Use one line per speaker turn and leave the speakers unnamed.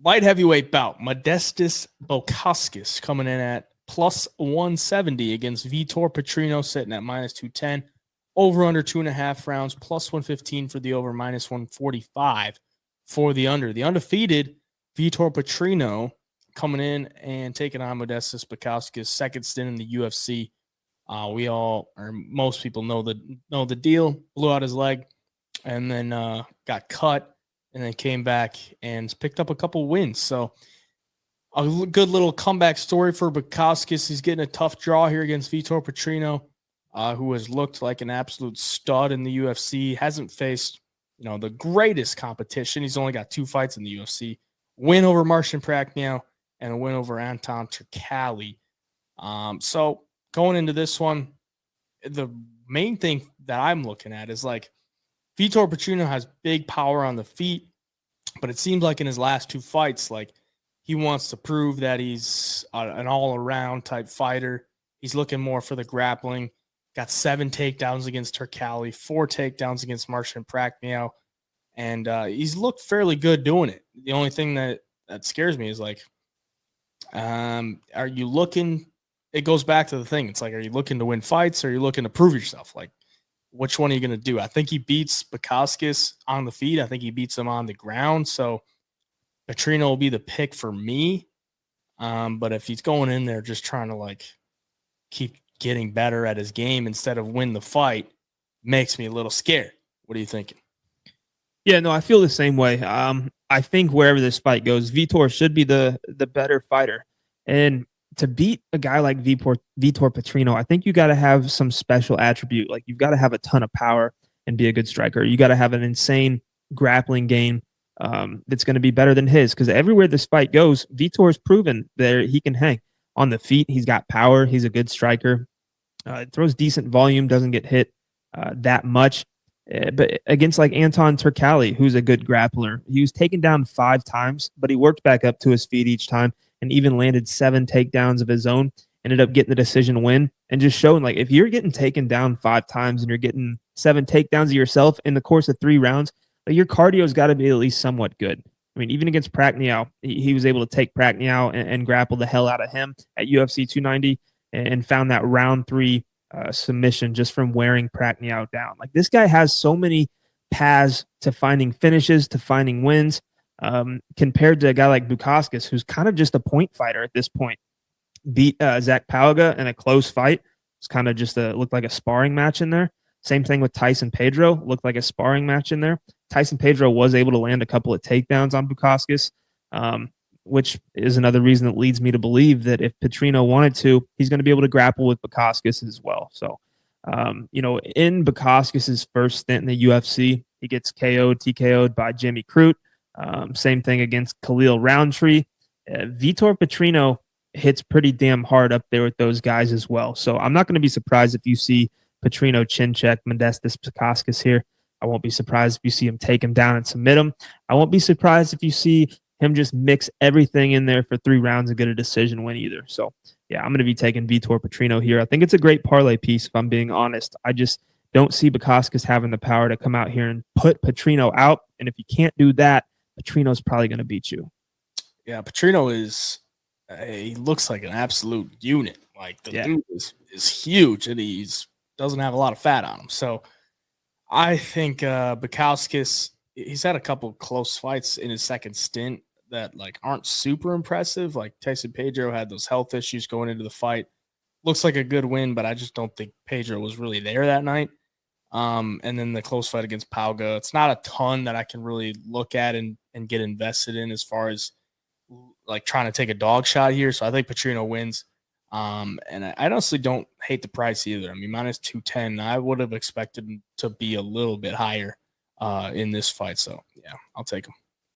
Light heavyweight bout. Modestas Bukauskas coming in at plus 170 against Vitor Petrino, sitting at minus 210. Over under 2.5 rounds, plus 115 for the over, minus 145 for the under. The undefeated Vitor Petrino coming in and taking on Modestas Bukauskas, second stint in the UFC. We all, or most people, know the deal. Blew out his leg, and then got cut, and then came back and picked up a couple wins. So a good little comeback story for Bukauskas. He's getting a tough draw here against Vitor Petrino, who has looked like an absolute stud in the UFC. Hasn't faced, the greatest competition. He's only got 2 fights in the UFC. Win over Marcin Prachnio and a win over Anton Turkalj. So going into this one, the main thing that I'm looking at is like Vitor Petrino has big power on the feet, but it seems like in his last 2 fights, like he wants to prove that he's an all-around type fighter. He's looking more for the grappling. Got 7 takedowns against Turkalj, 4 takedowns against Marcin Prachnio, and he's looked fairly good doing it. The only thing that scares me is like, are you looking? It goes back to the thing. It's like, are you looking to win fights, or are you looking to prove yourself? Like, which one are you going to do? I think he beats Bukauskas on the feet. I think he beats him on the ground. So Petrino will be the pick for me. But if he's going in there just trying to like keep getting better at his game instead of win the fight, makes me a little scared. What are you thinking?
Yeah, no, I feel the same way. I think wherever this fight goes, Vitor should be the better fighter. And to beat a guy like Vitor Petrino, I think you got to have some special attribute. Like, you've got to have a ton of power and be a good striker. You got to have an insane grappling game that's going to be better than his, because everywhere this fight goes, Vitor's proven that he can hang. On the feet, he's got power. He's a good striker. Throws decent volume, doesn't get hit that much. But against like Anton Turkalj, who's a good grappler, he was taken down 5 times, but he worked back up to his feet each time and even landed 7 takedowns of his own, ended up getting the decision win, and just showing like, if you're getting taken down 5 times and you're getting 7 takedowns of yourself in the course of 3 rounds, like, your cardio's got to be at least somewhat good. I mean, even against Prachnio, he was able to take Prachnio and grapple the hell out of him at UFC 290 and found that round 3 submission just from wearing Prachnio down. Like, this guy has so many paths to finding finishes, to finding wins, compared to a guy like Bukauskas, who's kind of just a point fighter at this point. Beat Zach Pauga in a close fight. It's kind of just looked like a sparring match in there. Same thing with Tyson Pedro. Looked like a sparring match in there. Tyson Pedro was able to land a couple of takedowns on Bukauskas, which is another reason that leads me to believe that if Petrino wanted to, he's going to be able to grapple with Bukauskas as well. So, in Bukauskas' first stint in the UFC, he gets TKO'd by Jimmy Crute. Same thing against Khalil Roundtree. Vitor Petrino hits pretty damn hard up there with those guys as well. So I'm not going to be surprised if you see Petrino chin check Modestas Bukauskas here. I won't be surprised if you see him take him down and submit him. I won't be surprised if you see him just mix everything in there for 3 rounds and get a decision win either. So, yeah, I'm going to be taking Vitor Petrino here. I think it's a great parlay piece, if I'm being honest. I just don't see Bukauskas having the power to come out here and put Petrino out. And if you can't do that, Petrino's probably going to beat you.
Yeah, Petrino he looks like an absolute unit. Like, the dude is huge, and doesn't have a lot of fat on him. So I think Bukauskas, he's had a couple close fights in his second stint that like aren't super impressive. Like, Tyson Pedro had those health issues going into the fight. Looks like a good win, but I just don't think Pedro was really there that night. And then the close fight against Pauga, it's not a ton that I can really look at and get invested in as far as like trying to take a dog shot here. So I think Petrino wins. And I honestly don't hate the price either. I mean, minus 210, I would have expected him to be a little bit higher in this fight. So, yeah, I'll take him.